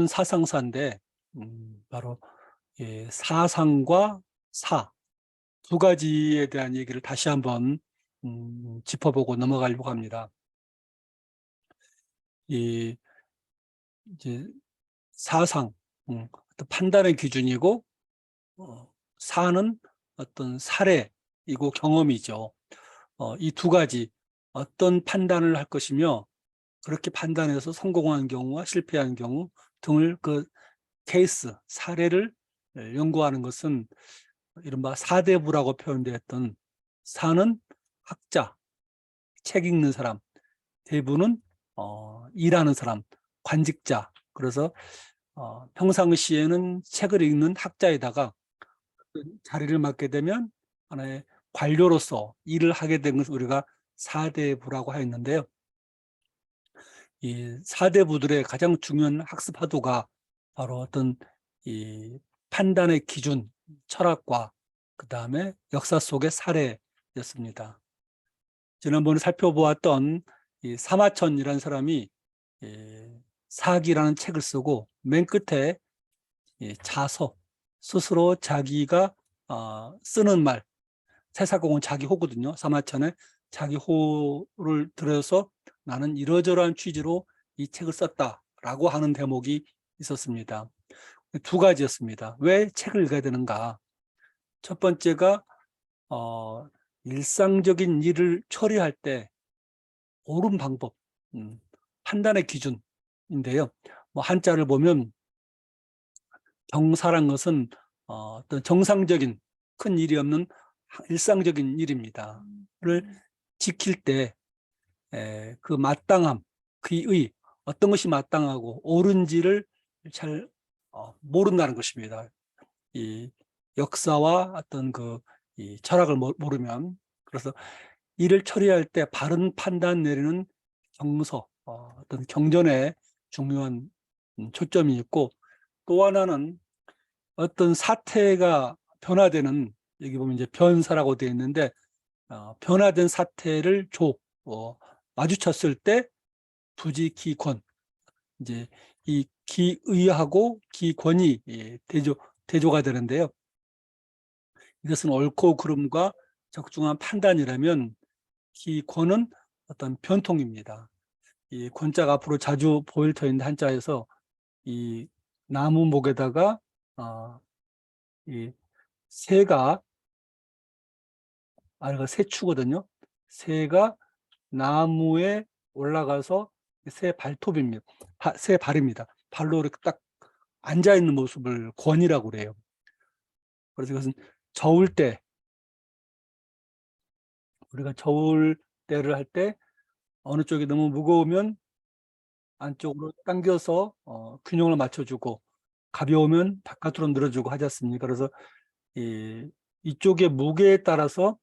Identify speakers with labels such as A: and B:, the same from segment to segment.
A: 사상사인데 바로 사상과 사 두 가지에 대한 얘기를 다시 한번 짚어보고 넘어가려고 합니다. 이 이제 사상, 어떤 판단의 기준이고 사는 어떤 사례이고 경험이죠. 이 두 가지 어떤 판단을 할 것이며 그렇게 판단해서 성공한 경우와 실패한 경우 등을 그 케이스, 사례를 연구하는 것은 이른바 사대부라고 표현되었던 사는 학자, 책 읽는 사람, 대부는 일하는 사람, 관직자. 그래서 평상시에는 책을 읽는 학자에다가 그 자리를 맡게 되면 하나의 관료로서 일을 하게 된 것을 우리가 사대부라고 하였는데요. 이 사대부들의 가장 중요한 학습 화두가 바로 어떤 이 판단의 기준, 철학과 그 다음에 역사 속의 사례였습니다. 지난번에 살펴보았던 이 사마천이라는 사람이 사기라는 책을 쓰고 맨 끝에 자서, 스스로 자기가 쓰는 말, 세사공은 자기 호거든요. 사마천에 자기 호를 들여서 나는 이러저러한 취지로 이 책을 썼다라고 하는 대목이 있었습니다. 두 가지였습니다. 왜 책을 읽어야 되는가? 첫 번째가 일상적인 일을 처리할 때 옳은 방법, 판단의 기준인데요. 뭐 한자를 보면 경사란 것은 어떤 정상적인 큰 일이 없는 일상적인 일입니다. 를 지킬 때 그 마땅함, 그의 어떤 것이 마땅하고 옳은지를 잘 모른다는 것입니다. 이 역사와 어떤 이 철학을 모르면. 그래서 일을 처리할 때 바른 판단 내리는 경서, 어떤 경전에 중요한 초점이 있고, 또 하나는 어떤 사태가 변화되는, 여기 보면 이제 변사라고 되어 있는데 변화된 사태를 마주쳤을 때 부지기권, 이제 이 기의하고 기권이 대조가 되는데요. 이것은 옳고 그름과 적중한 판단이라면 기권은 어떤 변통입니다. 이 권자가 앞으로 자주 보일 터인데 한자에서 이 나무목에다가 이 새가 아래가 새추거든요. 새가 나무에 올라가서 새 발톱입니다. 새 발입니다. 발로 이렇게 딱 앉아 있는 모습을 권이라고 그래요. 그래서 이것은 저울 때, 우리가 저울 때를 할 때 어느 쪽이 너무 무거우면 안쪽으로 당겨서 균형을 맞춰주고 가벼우면 바깥으로 늘어주고 하지 않습니까? 그래서 이쪽의 무게에 따라서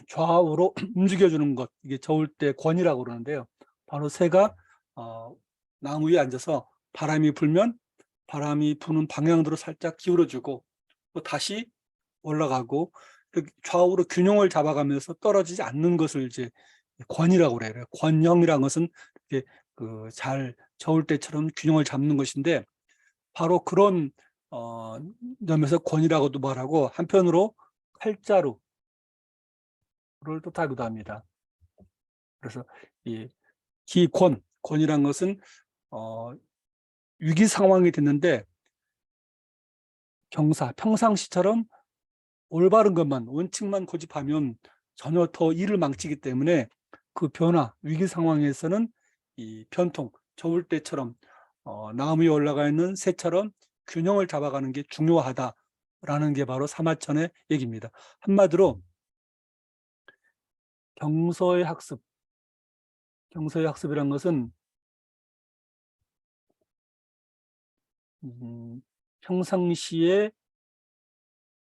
A: 좌우로 움직여주는 것, 이게 저울 때 권이라고 그러는데요. 바로 새가 나무 위에 앉아서 바람이 불면 바람이 부는 방향대로 살짝 기울여주고 또 다시 올라가고 좌우로 균형을 잡아가면서 떨어지지 않는 것을 이제 권이라고 그래요. 권형이라는 것은 이렇게 잘 저울 때처럼 균형을 잡는 것인데 바로 그런 점에서 권이라고도 말하고 한편으로 칼자루를 뜻하기도 합니다. 그래서 이 권이란 것은 위기 상황이 됐는데 평상시처럼 올바른 것만, 원칙만 고집하면 전혀 더 일을 망치기 때문에 그 변화, 위기 상황에서는 이 변통, 저울 때처럼 나무 위에 올라가 있는 새처럼 균형을 잡아가는 게 중요하다라는 게 바로 사마천의 얘기입니다. 한마디로 경서의 학습이란 것은 평상시에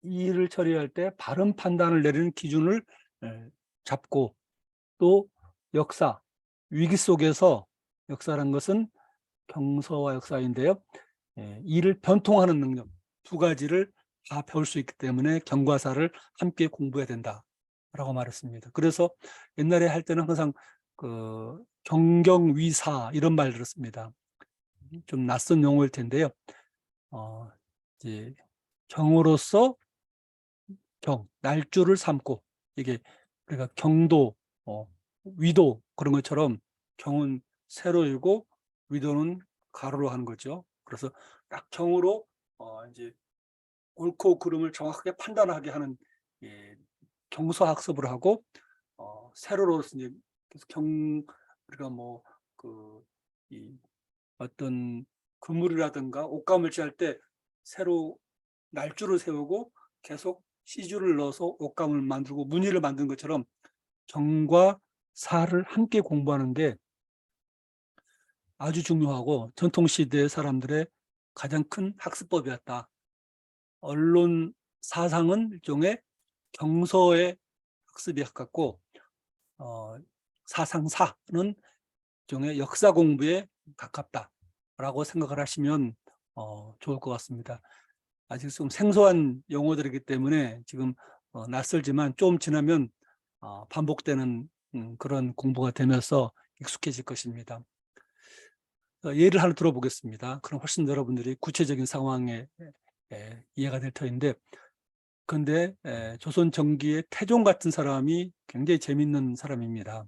A: 이 일을 처리할 때 바른 판단을 내리는 기준을 잡고 또 역사, 위기 속에서 역사란 것은 경서와 역사인데요. 이를 변통하는 능력 두 가지를 다 배울 수 있기 때문에 경과사를 함께 공부해야 된다라고 말했습니다. 그래서 옛날에 할 때는 항상 경경위사 이런 말 들었습니다. 좀 낯선 용어일 텐데요. 이제 경으로서 날줄을 삼고, 이게 우리가 경도, 위도 그런 것처럼 경은 세로이고 위도는 가로로 하는 거죠. 그래서 딱 경으로 이제 옳고 그름을 정확하게 판단하게 하는, 예, 경서학습을 하고, 세로로서 이제 우리가 뭐 이 어떤 그물이라든가 옷감을 찌할 때 세로 날줄을 세우고 계속 시줄을 넣어서 옷감을 만들고 무늬를 만든 것처럼 경과 사를 함께 공부하는 게 아주 중요하고 전통시대 사람들의 가장 큰 학습법이었다. 언론 사상은 일종의 경서의 학습에 가깝고, 사상사는 일종의 역사 공부에 가깝다라고 생각을 하시면 좋을 것 같습니다. 아직 좀 생소한 용어들이기 때문에 지금 낯설지만 좀 지나면 반복되는 그런 공부가 되면서 익숙해질 것입니다. 예를 하나 들어보겠습니다. 그럼 훨씬 여러분들이 구체적인 상황에 이해가 될 터인데, 그런데 조선 전기의 태종 같은 사람이 굉장히 재밌는 사람입니다.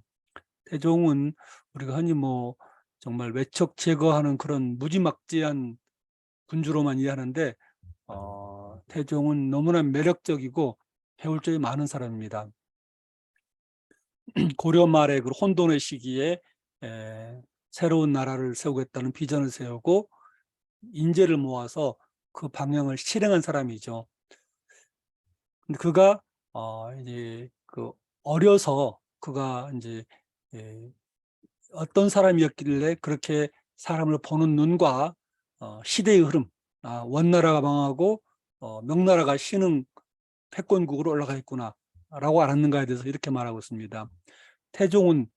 A: 태종은 우리가 흔히 뭐 정말 외척 제거하는 그런 무지막지한 군주로만 이해하는데, 태종은 너무나 매력적이고 배울 점이 많은 사람입니다. 고려 말의 그 혼돈의 시기에 새로운 나라를 세우겠다는 비전을 세우고 인재를 모아서 그 방향을 실행한 사람이죠. 근데 그가 이제 어려서 그가 이제 어떤 사람이었길래 그렇게 사람을 보는 눈과 시대의 흐름, 원나라가 망하고 명나라가 신흥 패권국으로 올라가 있구나 라고 알았는가에 대해서 이렇게 말하고 있습니다. 태종은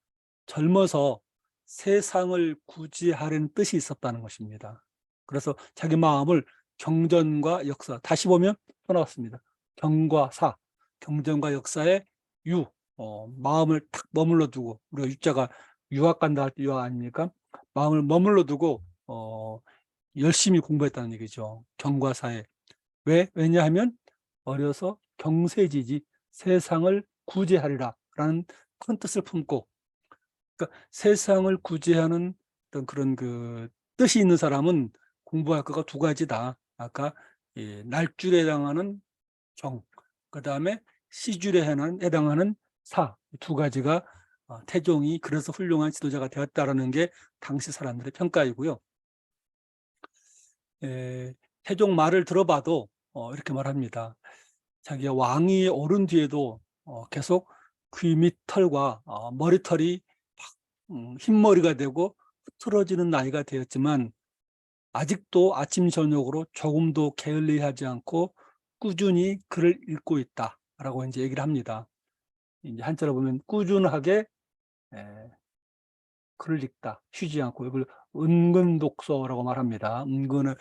A: 젊어서 세상을 구제하려는 뜻이 있었다는 것입니다. 그래서 자기 마음을 경전과 역사, 다시 보면 또 나왔습니다. 경과 사, 경전과 역사에 마음을 탁 머물러 두고, 우리가 유자가 유학 간다 할 때 유학 아닙니까? 마음을 머물러 두고 열심히 공부했다는 얘기죠. 경과사에. 왜냐하면 어려서 경세지지 세상을 구제하리라 라는 큰 뜻을 품고, 그러니까 세상을 구제하는 어떤 그런 뜻이 있는 사람은 공부할 거가 두 가지다. 아까 날줄에 해당하는 경, 그 다음에 시줄에 해당하는 사, 두 가지가 태종이 그래서 훌륭한 지도자가 되었다라는 게 당시 사람들의 평가이고요. 태종 말을 들어봐도 이렇게 말합니다. 자기가 왕위에 오른 뒤에도 계속 귀 밑 털과 머리털이 흰머리가 되고 흐트러지는 나이가 되었지만 아직도 아침 저녁으로 조금도 게을리하지 않고 꾸준히 글을 읽고 있다라고 이제 얘기를 합니다. 이제 한자로 보면 꾸준하게 글을 읽다, 쉬지 않고, 이걸 은근 독서라고 말합니다. 은근을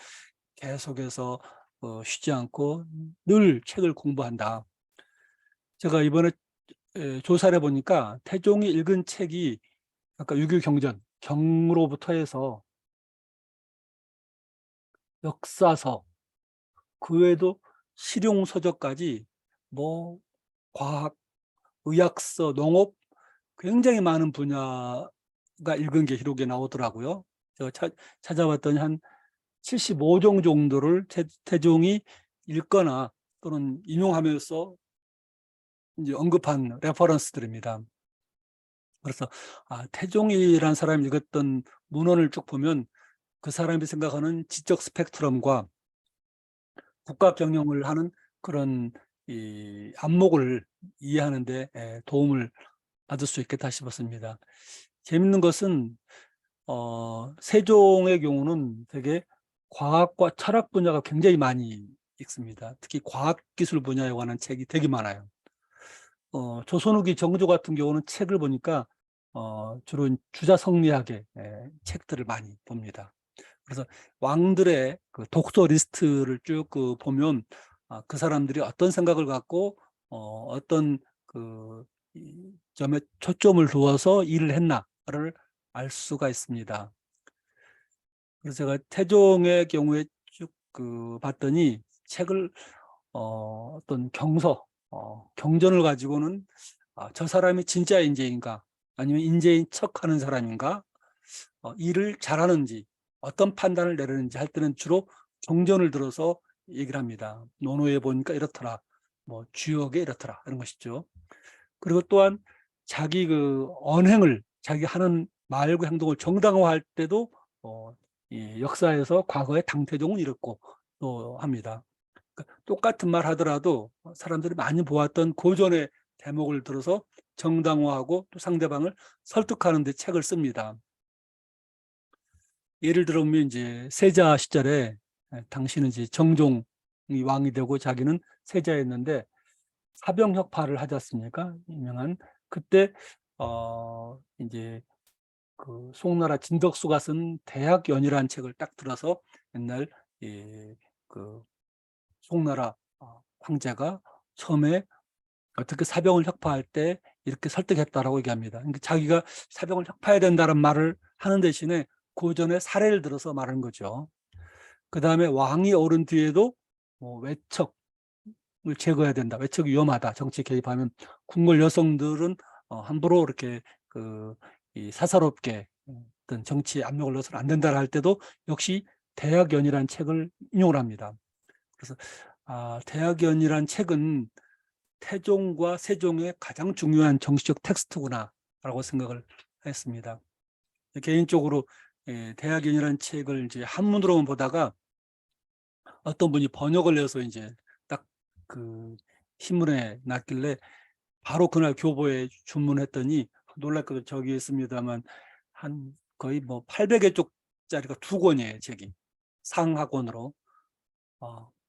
A: 계속해서 쉬지 않고 늘 책을 공부한다. 제가 이번에 조사를 해보니까 태종이 읽은 책이 아까 6.25 경전, 경으로부터 해서 역사서, 그 외에도 실용서적까지 뭐 과학, 의학서, 농업 굉장히 많은 분야가 읽은 게 기록에 나오더라고요. 제가 찾아봤더니 한 75종 정도를 태종이 읽거나 또는 인용하면서 이제 언급한 레퍼런스들입니다. 그래서 태종이라는 사람이 읽었던 문헌을 쭉 보면 그 사람이 생각하는 지적 스펙트럼과 국가 경영을 하는 그런 이 안목을 이해하는 데 도움을 받을 수 있겠다 싶었습니다. 재밌는 것은 세종의 경우는 되게 과학과 철학 분야가 굉장히 많이 읽습니다. 특히 과학기술 분야에 관한 책이 되게 많아요. 조선 후기 정조 같은 경우는 책을 보니까 주로 주자성리학의 책들을 많이 봅니다. 그래서 왕들의 그 독서 리스트를 쭉 보면 그 사람들이 어떤 생각을 갖고 어떤 점에 초점을 두어서 일을 했나를 알 수가 있습니다. 그래서 제가 태종의 경우에 쭉 봤더니 책을 어떤 경전을 가지고는 저 사람이 진짜 인재인가 아니면 인재인 척하는 사람인가, 일을 잘하는지 어떤 판단을 내리는지 할 때는 주로 경전을 들어서 얘기를 합니다. 논어에 보니까 이렇더라, 뭐 주역에 이렇더라, 이런 것이죠. 그리고 또한 자기 언행을, 자기 하는 말과 행동을 정당화할 때도 이 역사에서 과거의 당태종은 이렇고 또 합니다. 그러니까 똑같은 말 하더라도 사람들이 많이 보았던 고전의 대목을 들어서 정당화하고 또 상대방을 설득하는 데 책을 씁니다. 예를 들면 이제 세자 시절에, 당시는 이제 정종이 왕이 되고 자기는 세자였는데 사병혁파를 하지 않습니까? 유명한. 그때 이제 송나라 진덕수가 쓴 대학연이라는 책을 딱 들어서 옛날 송나라 황제가 처음에 어떻게 사병을 혁파할 때 이렇게 설득했다라고 얘기합니다. 그러니까 자기가 사병을 혁파해야 된다는 말을 하는 대신에 고전의 사례를 들어서 말하는 거죠. 그 다음에 왕이 오른 뒤에도 외척을 제거해야 된다. 외척이 위험하다. 정치에 개입하면 궁궐 여성들은 함부로 이렇게 이 사사롭게 어떤 정치에 압력을 넣어서는 안 된다 할 때도 역시 대학연이라는 책을 인용을 합니다. 그래서 대학연이라는 책은 태종과 세종의 가장 중요한 정치적 텍스트구나라고 생각을 했습니다. 개인적으로 대학연이라는 책을 이제 한문으로만 보다가 어떤 분이 번역을 해서 이제 딱 신문에 났길래 바로 그날 교보에 주문했더니 놀랍게도 저기 있습니다만 한 거의 뭐 800여 쪽짜리가 2권이에요, 책이. 상하권으로.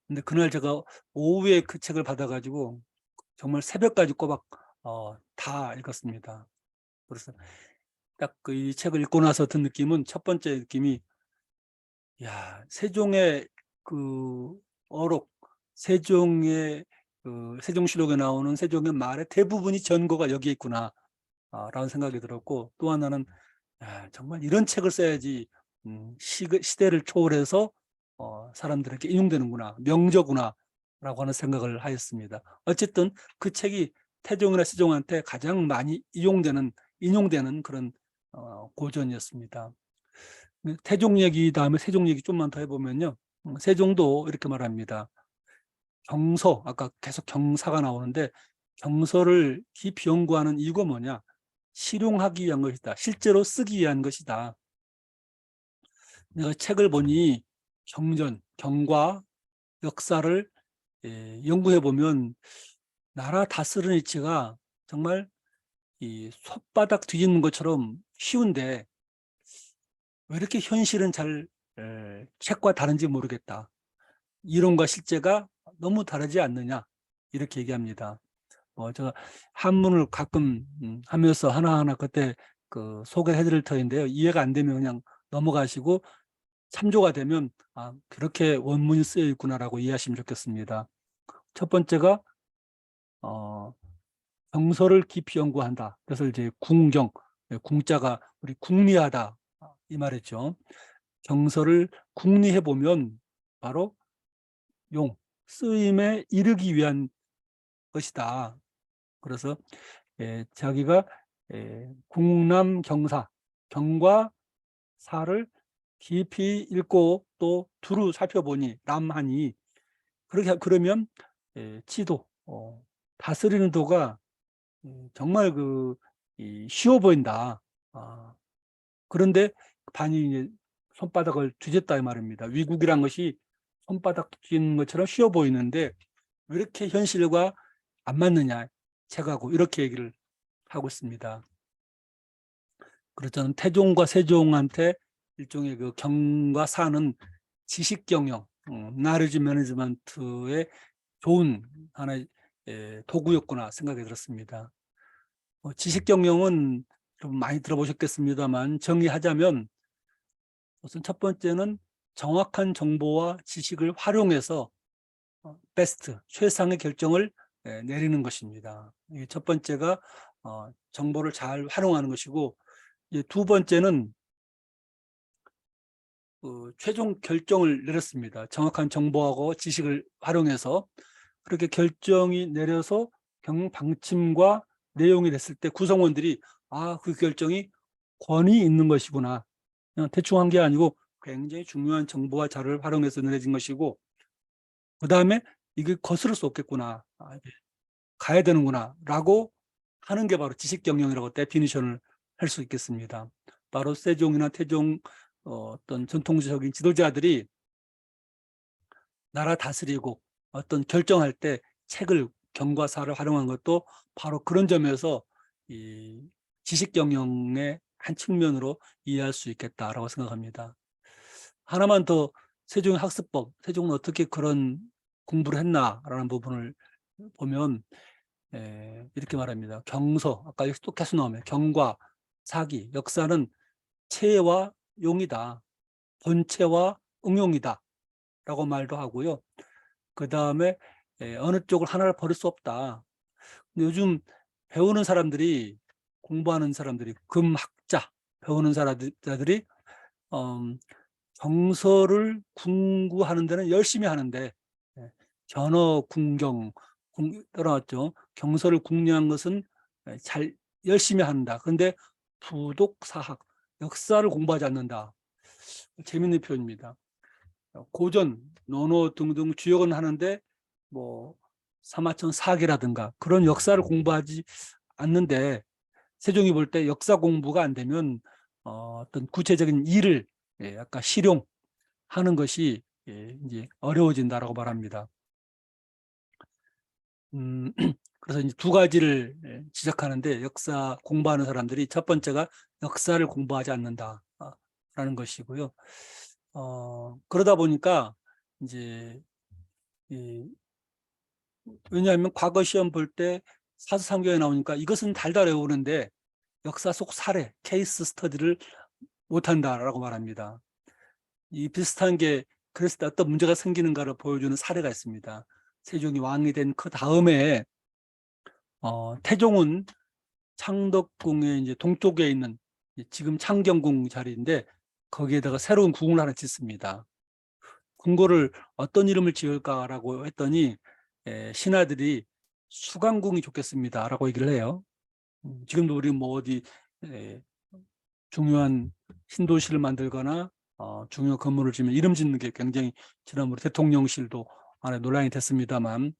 A: 근데 그날 제가 오후에 그 책을 받아가지고 정말 새벽까지 꼬박 다 읽었습니다. 그래서 딱 이 책을 읽고 나서 든 느낌은, 첫 번째 느낌이, 야, 세종의 어록, 세종실록에 나오는 세종의 말의 대부분이 전거가 여기에 있구나 라는 생각이 들었고, 또 하나는 정말 이런 책을 써야지 시대를 초월해서 사람들에게 인용되는구나, 명저구나 라고 하는 생각을 하였습니다. 어쨌든 그 책이 태종이나 세종한테 가장 많이 인용되는 그런 고전이었습니다. 태종 얘기 다음에 세종 얘기 좀만 더 해보면요, 세종도 이렇게 말합니다. 경서, 아까 계속 경사가 나오는데 경서를 깊이 연구하는 이유가 뭐냐? 실용하기 위한 것이다. 실제로 쓰기 위한 것이다. 내가 책을 보니 경전, 경과, 역사를 연구해 보면 나라 다스리는 이치가 정말 이 손바닥 뒤집는 것처럼 쉬운데 왜 이렇게 현실은 잘 책과 다른지 모르겠다. 이론과 실제가 너무 다르지 않느냐, 이렇게 얘기합니다. 제가 한문을 가끔 하면서 하나하나 그때 소개해 드릴 터인데요. 이해가 안 되면 그냥 넘어가시고 참조가 되면 그렇게 원문이 쓰여 있구나라고 이해하시면 좋겠습니다. 첫 번째가 경서를 깊이 연구한다. 그래서 이제 궁자가 우리 궁리하다 이 말이죠. 경서를 궁리해 보면 바로 쓰임에 이르기 위한 것이다. 그래서 자기가 궁남경사, 경과 사를 깊이 읽고 또 두루 살펴보니, 남하니, 그러면 지도, 다스리는 도가 정말 쉬워 보인다. 그런데 반이 이제 손바닥을 뒤졌다 이 말입니다. 위국이란 것이 손바닥 뒤는 것처럼 쉬워 보이는데 왜 이렇게 현실과 안 맞느냐, 책하고, 이렇게 얘기를 하고 있습니다. 그렇잖아요. 태종과 세종한테 일종의 경과 사는 지식 경영, 나레지 매니지먼트의 좋은 하나의 도구였구나 생각이 들었습니다. 지식 경영은 좀 많이 들어보셨겠습니다만 정리하자면, 우선 첫 번째는 정확한 정보와 지식을 활용해서 베스트, 최상의 결정을 내리는 것입니다. 첫 번째가 정보를 잘 활용하는 것이고, 두 번째는 최종 결정을 내렸습니다. 정확한 정보하고 지식을 활용해서 그렇게 결정이 내려서 방침과 내용이 됐을 때 구성원들이 그 결정이 권위 있는 것이구나. 그냥 대충 한 게 아니고 굉장히 중요한 정보와 자료를 활용해서 내려진 것이고, 그 다음에 이게 거스를 수 없겠구나. 이게 가야 되는구나. 라고 하는 게 바로 지식경영이라고 데피니션을 할 수 있겠습니다. 바로 세종이나 태종 어떤 전통적인 지도자들이 나라 다스리고 어떤 결정할 때 책을, 경과사를 활용한 것도 바로 그런 점에서 이 지식경영의 한 측면으로 이해할 수 있겠다라고 생각합니다. 하나만 더, 세종의 학습법, 세종은 어떻게 그런 공부를 했나라는 부분을 보면 이렇게 말합니다. 경서, 아까 여기 또 계속 나오면 경과, 사기, 역사는 체와 용이다. 본체와 응용이다. 라고 말도 하고요. 그 다음에 어느 쪽을 하나를 버릴 수 없다. 근데 요즘 배우는 사람들이, 공부하는 사람들이, 금학자 배우는 사람들이 정서를 궁구하는 데는 열심히 하는데 견어, 궁경, 떠나왔죠. 경서를 궁리한 것은 잘 열심히 한다. 그런데 부독, 사학, 역사를 공부하지 않는다. 재밌는 표현입니다. 고전, 논어 등등 주역은 하는데 뭐 사마천 사기라든가 그런 역사를 공부하지 않는데, 세종이 볼 때 역사 공부가 안 되면 어떤 구체적인 일을 약간 실용하는 것이 이제 어려워진다라고 말합니다. 그래서 이제 두 가지를 지적하는데, 역사 공부하는 사람들이 첫 번째가 역사를 공부하지 않는다라는 것이고요. 그러다 보니까 이제 왜냐하면 과거 시험 볼 때 사주상경에 나오니까 이것은 달달 외우는데 역사 속 사례, 케이스 스터디를 못한다라고 말합니다. 이 비슷한 게, 그랬을 때 어떤 문제가 생기는가를 보여주는 사례가 있습니다. 세종이 왕이 된 그 다음에 태종은 창덕궁의 이제 동쪽에 있는 지금 창경궁 자리인데 거기에다가 새로운 궁을 하나 짓습니다. 궁궐을 어떤 이름을 지을까라고 했더니 신하들이 수강궁이 좋겠습니다라고 얘기를 해요. 지금도 우리 뭐 어디 중요한 신도시를 만들거나 중요한 건물을 지으면 이름 짓는 게 굉장히, 지난번에 대통령실도 안에 논란이 됐습니다만,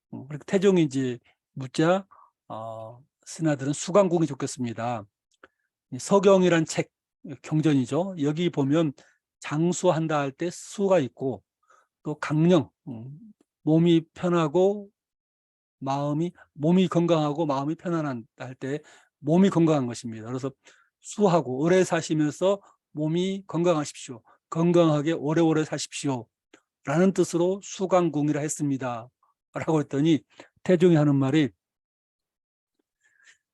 A: 그렇게 태종이 이제 묻자 신하들은 수강궁이 좋겠습니다. 서경이란 책, 경전이죠. 여기 보면 장수한다 할 때 수가 있고, 또 강령, 몸이 편하고 몸이 건강하고 마음이 편안한 할 때 몸이 건강한 것입니다. 그래서 수하고 오래 사시면서 몸이 건강하십시오. 건강하게 오래오래 사십시오. 라는 뜻으로 수강궁이라 했습니다. 라고 했더니 태종이 하는 말이,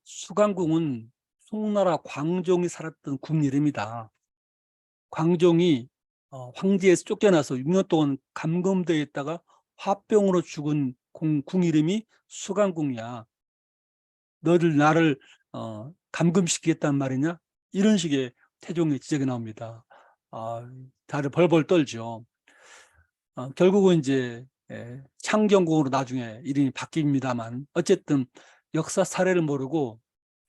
A: 수강궁은 송나라 광종이 살았던 궁 이름이다. 광종이 황제에서 쫓겨나서 6년 동안 감금되어 있다가 화병으로 죽은 궁 이름이 수강궁이야. 너를 나를 감금시키겠단 말이냐? 이런 식의 태종의 지적이 나옵니다. 다들 벌벌 떨죠. 결국은 이제 창경궁으로 나중에 이름이 바뀝니다만, 어쨌든 역사 사례를 모르고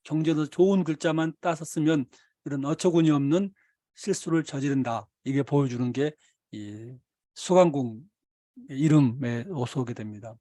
A: 경제도 좋은 글자만 따서 쓰면 이런 어처구니 없는 실수를 저지른다. 이게 보여주는 게 이 수강궁 이름에 오서 오게 됩니다.